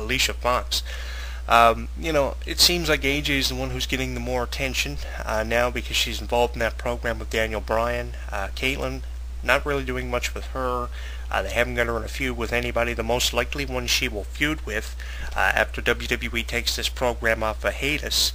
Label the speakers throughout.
Speaker 1: Alicia Fox. It seems like AJ is the one who's getting the more attention now because she's involved in that program with Daniel Bryan. Kaitlyn, not really doing much with her. They haven't got her in a feud with anybody. The most likely one she will feud with after WWE takes this program off of hiatus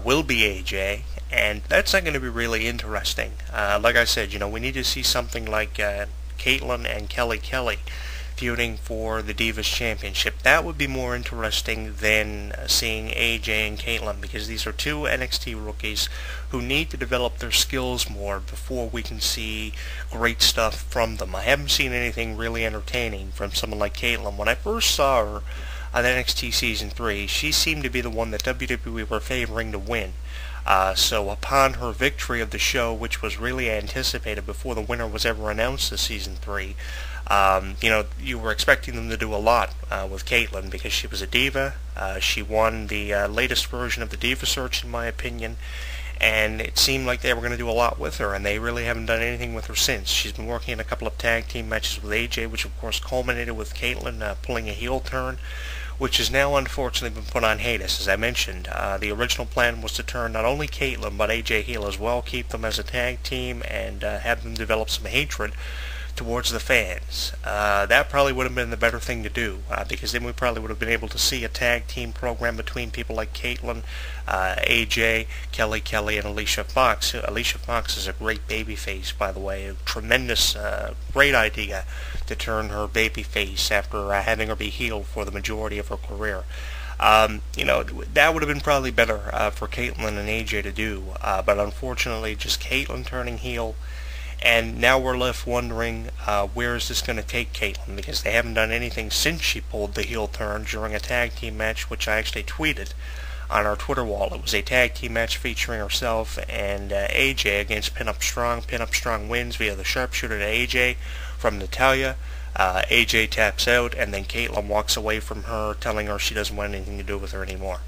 Speaker 1: will be AJ, and that's not going to be really interesting. Like I said, we need to see something like Kaitlyn and Kelly feuding for the Divas Championship. That would be more interesting than seeing AJ and Kaitlyn, because these are two NXT rookies who need to develop their skills more before we can see great stuff from them. I haven't seen anything really entertaining from someone like Kaitlyn. When I first saw her on NXT Season 3, she seemed to be the one that WWE were favoring to win. So upon her victory of the show, which was really anticipated before the winner was ever announced this Season 3, you were expecting them to do a lot with Kaitlyn because she was a diva. She won the latest version of the Diva Search, in my opinion, and it seemed like they were going to do a lot with her, and they really haven't done anything with her since. She's been working in a couple of tag team matches with AJ, which of course culminated with Kaitlyn pulling a heel turn, which has now unfortunately been put on hiatus. As I mentioned, the original plan was to turn not only Kaitlyn but AJ heel as well, keep them as a tag team, and have them develop some hatred towards the fans. That probably would have been the better thing to do, because then we probably would have been able to see a tag team program between people like Kaitlyn, AJ, Kelly, and Alicia Fox. Alicia Fox is a great babyface, by the way. A tremendous, great idea to turn her babyface after having her be heel for the majority of her career. That would have been probably better for Kaitlyn and AJ to do, but unfortunately just Kaitlyn turning heel. And now we're left wondering, where is this going to take Kaitlyn? Because they haven't done anything since she pulled the heel turn during a tag team match, which I actually tweeted on our Twitter wall. It was a tag team match featuring herself and AJ against Pinup Strong. Pinup Strong wins via the sharpshooter to AJ from Natalya. AJ taps out, and then Kaitlyn walks away from her, telling her she doesn't want anything to do with her anymore.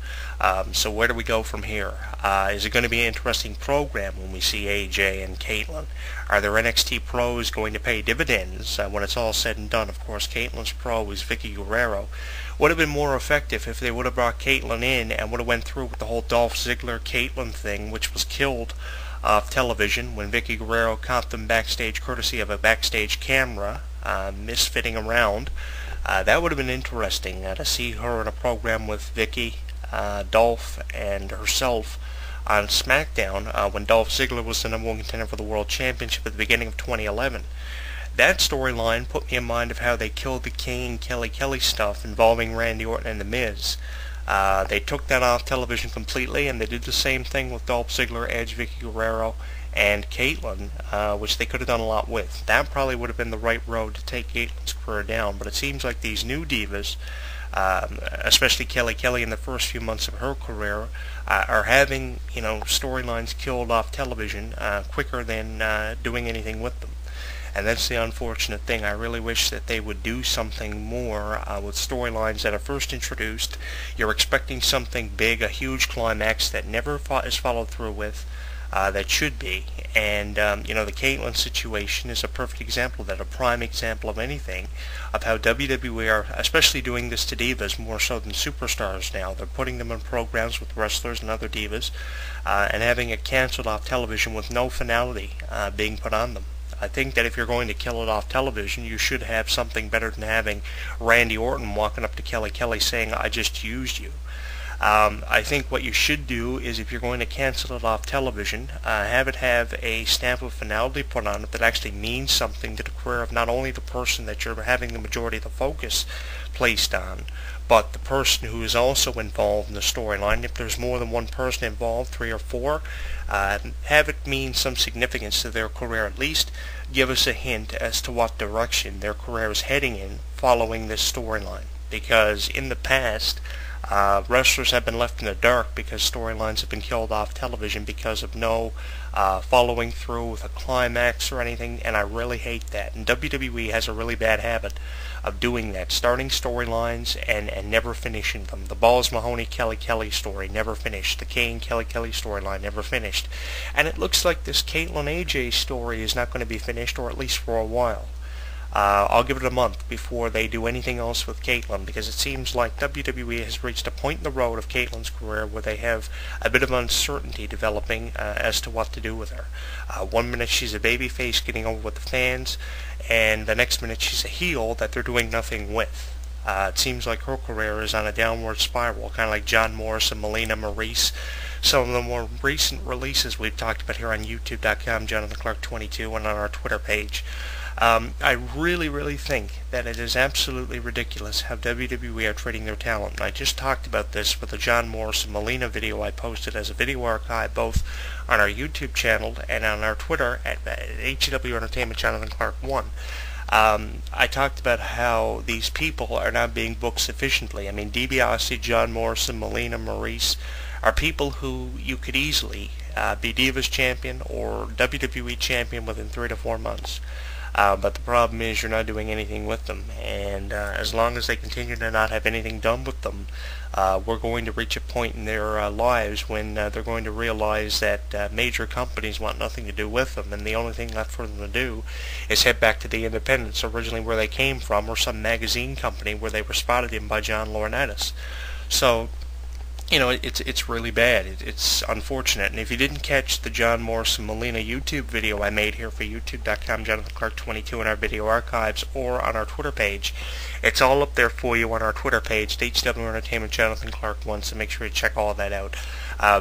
Speaker 1: So where do we go from here? Is it going to be an interesting program when we see AJ and Kaitlyn? Are their NXT pros going to pay dividends when it's all said and done? Of course, Kaitlyn's pro is Vicky Guerrero. Would have been more effective if they would have brought Kaitlyn in and would have went through with the whole Dolph Ziggler-Kaitlyn thing, which was killed off television when Vicky Guerrero caught them backstage courtesy of a backstage camera, misfitting around. That would have been interesting to see her in a program with Vicky, Dolph, and herself on SmackDown when Dolph Ziggler was the number one contender for the World Championship at the beginning of 2011. That storyline put me in mind of how they killed the Kane Kelly stuff involving Randy Orton and The Miz. They took that off television completely, and they did the same thing with Dolph Ziggler, Edge, Vicky Guerrero, and Kaitlyn, which they could have done a lot with. That probably would have been the right road to take Kaitlyn's career down, but it seems like these new divas, especially Kelly in the first few months of her career, are having storylines killed off television quicker than doing anything with them. And that's the unfortunate thing. I really wish that they would do something more with storylines that are first introduced. You're expecting something big, a huge climax that never is followed through with, that should be. And, the Kaitlyn situation is a perfect example of that, a prime example of anything, of how WWE are especially doing this to divas more so than superstars now. They're putting them in programs with wrestlers and other divas, and having it canceled off television with no finality being put on them. I think that if you're going to kill it off television, you should have something better than having Randy Orton walking up to Kelly saying, "I just used you." I think what you should do is, if you're going to cancel it off television, have it have a stamp of finality put on it that actually means something to the career of not only the person that you're having the majority of the focus placed on, but the person who is also involved in the storyline. If there's more than one person involved, 3 or 4, have it mean some significance to their career. At least give us a hint as to what direction their career is heading in following this storyline. Because in the past, wrestlers have been left in the dark because storylines have been killed off television because of no following through with a climax or anything, and I really hate that. And WWE has a really bad habit of doing that, starting storylines and never finishing them. The Balls Mahoney Kelly story never finished. The Kane Kelly storyline never finished. And it looks like this Kaitlyn AJ story is not going to be finished, or at least for a while. I'll give it a month before they do anything else with Kaitlyn, because it seems like WWE has reached a point in the road of Kaitlyn's career where they have a bit of uncertainty developing as to what to do with her. One minute she's a babyface getting over with the fans, and the next minute she's a heel that they're doing nothing with. It seems like her career is on a downward spiral, kind of like John Morrison, Melina Maurice. Some of the more recent releases we've talked about here on YouTube.com, Jonathan Clarke 22, and on our Twitter page. I really think that it is absolutely ridiculous how WWE are treating their talent. And I just talked about this with the John Morrison Melina video I posted as a video archive both on our YouTube channel and on our Twitter at HW Entertainment Jonathan Clarke 1. I talked about how these people are not being booked sufficiently. I mean, DiBiase, John Morrison, Melina Maurice are people who you could easily be Divas champion or WWE champion within 3 to 4 months. But the problem is you're not doing anything with them, and as long as they continue to not have anything done with them, we're going to reach a point in their lives when they're going to realize that major companies want nothing to do with them, and the only thing left for them to do is head back to the independents originally where they came from, or some magazine company where they were spotted in by John Laurinaitis. So, you know, it's really bad. It's unfortunate. And if you didn't catch the John Morrison Melina YouTube video I made here for YouTube.com, Jonathan Clarke 22 in our video archives, or on our Twitter page, it's all up there for you on our Twitter page, HW Entertainment Jonathan Clarke 1, so make sure you check all that out.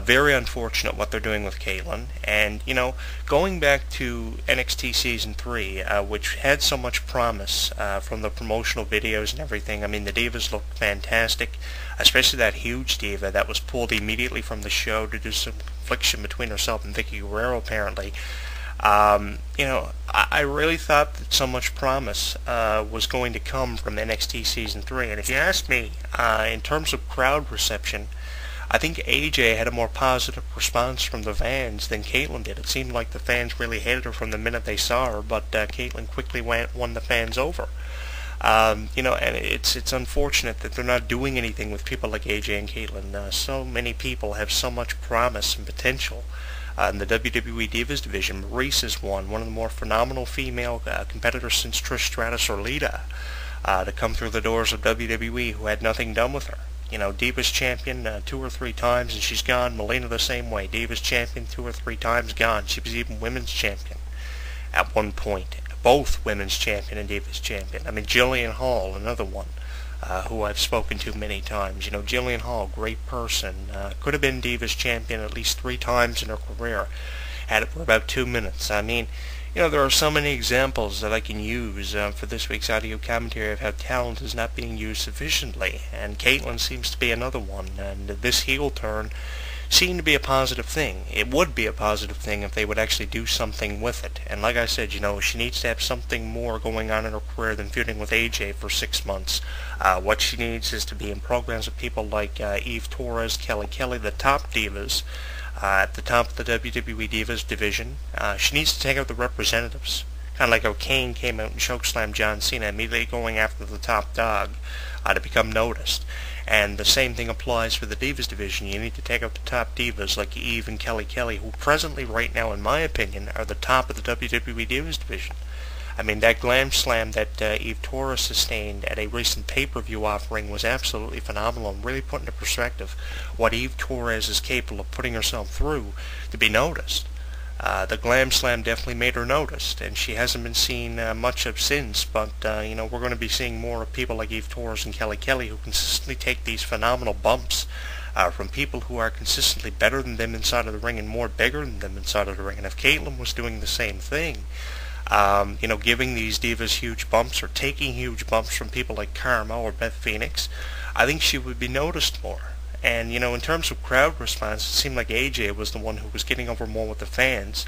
Speaker 1: Very unfortunate what they're doing with Kaitlyn. And, you know, going back to NXT Season 3, which had so much promise from the promotional videos and everything. I mean, the Divas looked fantastic, especially that huge Diva that was pulled immediately from the show to do some confliction between herself and Vicky Guerrero, apparently. You know, I really thought that so much promise was going to come from NXT Season 3. And if you ask me, in terms of crowd reception, I think AJ had a more positive response from the fans than Kaitlyn did. It seemed like the fans really hated her from the minute they saw her, but Kaitlyn quickly won the fans over. You know, and it's unfortunate that they're not doing anything with people like AJ and Kaitlyn. So many people have so much promise and potential. In the WWE Divas division, Maurice is one of the more phenomenal female competitors since Trish Stratus or Lita to come through the doors of WWE who had nothing done with her. You know, Divas champion 2 or 3 times and she's gone. Melina the same way. Divas champion 2 or 3 times, gone. She was even women's champion at one point. Both women's champion and Divas champion. I mean, Jillian Hall, another one, who I've spoken to many times. You know, Jillian Hall, great person. Could have been Divas champion at least 3 times in her career. Had it for about 2 minutes. I mean, you know, there are so many examples that I can use for this week's audio commentary of how talent is not being used sufficiently. And Kaitlyn seems to be another one. And this heel turn seemed to be a positive thing. It would be a positive thing if they would actually do something with it. And like I said, you know, she needs to have something more going on in her career than feuding with AJ for 6 months. What she needs is to be in programs with people like Eve Torres, Kelly Kelly, the top divas, at the top of the WWE Divas division. She needs to take out the representatives. Kind of like how Kane came out and chokeslammed John Cena, immediately going after the top dog to become noticed. And the same thing applies for the Divas division. You need to take out the top divas like Eve and Kelly Kelly, who presently, right now, in my opinion, are the top of the WWE Divas division. I mean, that glam slam that Eve Torres sustained at a recent pay-per-view offering was absolutely phenomenal and really put into perspective what Eve Torres is capable of putting herself through to be noticed. The glam slam definitely made her noticed, and she hasn't been seen much of since, but, you know, we're going to be seeing more of people like Eve Torres and Kelly Kelly who consistently take these phenomenal bumps from people who are consistently better than them inside of the ring and more bigger than them inside of the ring. And if Kaitlyn was doing the same thing, you know, giving these divas huge bumps or taking huge bumps from people like Karma or Beth Phoenix, I think she would be noticed more. And, you know, in terms of crowd response, it seemed like AJ was the one who was getting over more with the fans.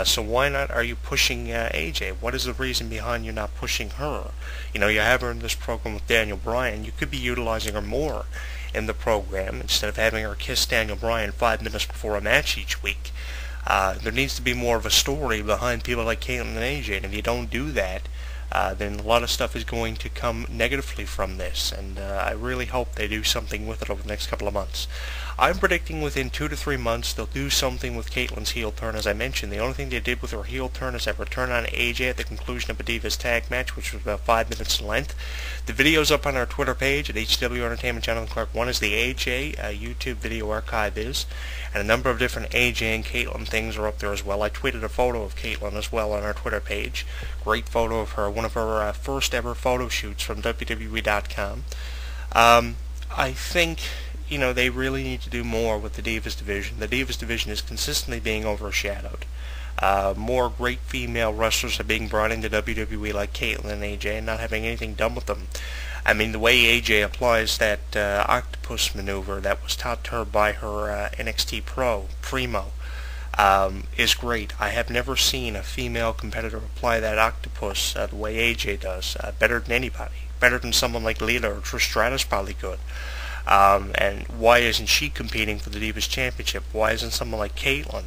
Speaker 1: So why not are you pushing AJ? What is the reason behind you not pushing her? You know, you have her in this program with Daniel Bryan. You could be utilizing her more in the program instead of having her kiss Daniel Bryan 5 minutes before a match each week. There needs to be more of a story behind people like Kaitlyn and AJ. And if you don't do that, then a lot of stuff is going to come negatively from this, and I really hope they do something with it over the next couple of months. I'm predicting within 2 to 3 months they'll do something with Kaitlyn's heel turn. As I mentioned, the only thing they did with her heel turn is have her turn on AJ at the conclusion of a Divas tag match, which was about 5 minutes in length. The video's up on our Twitter page at HW Entertainment Jonathan Clarke. One is the AJ YouTube video archive is, and a number of different AJ and Kaitlyn things are up there as well. I tweeted a photo of Kaitlyn as well on our Twitter page. Great photo of her, one of her first ever photo shoots from WWE.com. I think, they really need to do more with the Divas division. The Divas division is consistently being overshadowed. More great female wrestlers are being brought into WWE like Kaitlyn and AJ and not having anything done with them. I mean, the way AJ applies that octopus maneuver that was taught to her by her NXT Pro, Primo, is great. I have never seen a female competitor apply that octopus the way AJ does, better than anybody. Better than someone like Lita or Trish Stratus probably could. And why isn't she competing for the Divas Championship? Why isn't someone like Kaitlyn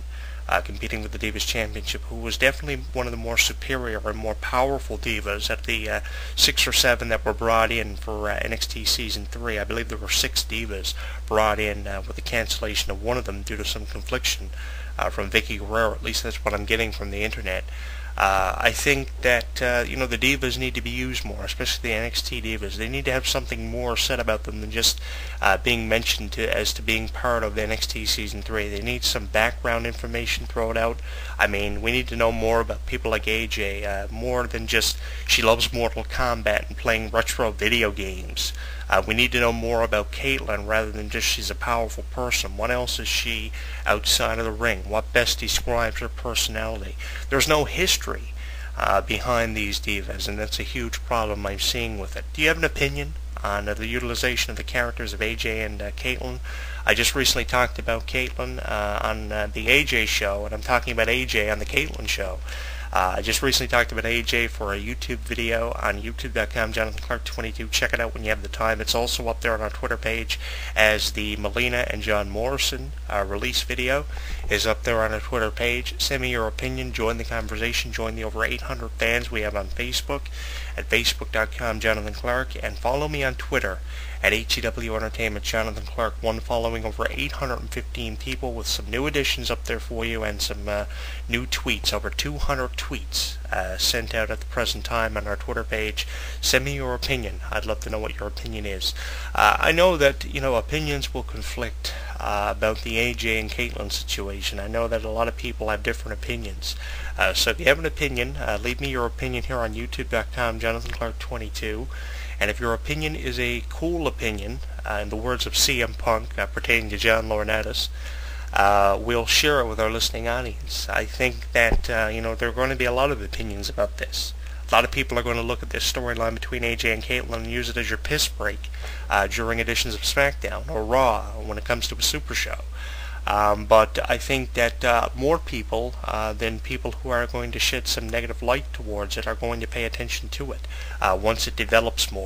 Speaker 1: competing with the Divas Championship, who was definitely one of the more superior and more powerful divas at the 6 or 7 that were brought in for NXT Season 3. I believe there were 6 divas brought in with the cancellation of one of them due to some confliction from Vicky Guerrero. At least that's what I'm getting from the internet. I think that, the divas need to be used more, especially the NXT divas. They need to have something more said about them than just being mentioned as to being part of NXT Season 3. They need some background information thrown out. I mean, we need to know more about people like AJ, more than just she loves Mortal Kombat and playing retro video games. We need to know more about Kaitlyn rather than just she's a powerful person. What else is she outside of the ring? What best describes her personality? There's no history behind these divas, and that's a huge problem I'm seeing with it. Do you have an opinion on the utilization of the characters of AJ and Kaitlyn? I just recently talked about Kaitlyn on the AJ show, and I'm talking about AJ on the Kaitlyn show. I just recently talked about AJ for a YouTube video on youtube.com, JonathanClarke22. Check it out when you have the time. It's also up there on our Twitter page as the Melina and John Morrison release video is up there on our Twitter page. Send me your opinion. Join the conversation. Join the over 800 fans we have on Facebook at facebook.com, Jonathan Clarke, and follow me on Twitter at HEW Entertainment Jonathan Clarke. One following over 815 people with some new additions up there for you and some new tweets, over 200 tweets sent out at the present time on our Twitter page. Send me your opinion. I'd love to know what your opinion is. I know that opinions will conflict about the AJ and Kaitlyn situation. I know that a lot of people have different opinions. So if you have an opinion, leave me your opinion here on youtube.com, JonathanClarke22. And if your opinion is a cool opinion, in the words of CM Punk pertaining to John Laurinaitis, we'll share it with our listening audience. I think that there are going to be a lot of opinions about this. A lot of people are going to look at this storyline between AJ and Kaitlyn and use it as your piss break during editions of SmackDown or Raw when it comes to a Super Show. But I think that more people than people who are going to shed some negative light towards it are going to pay attention to it once it develops more.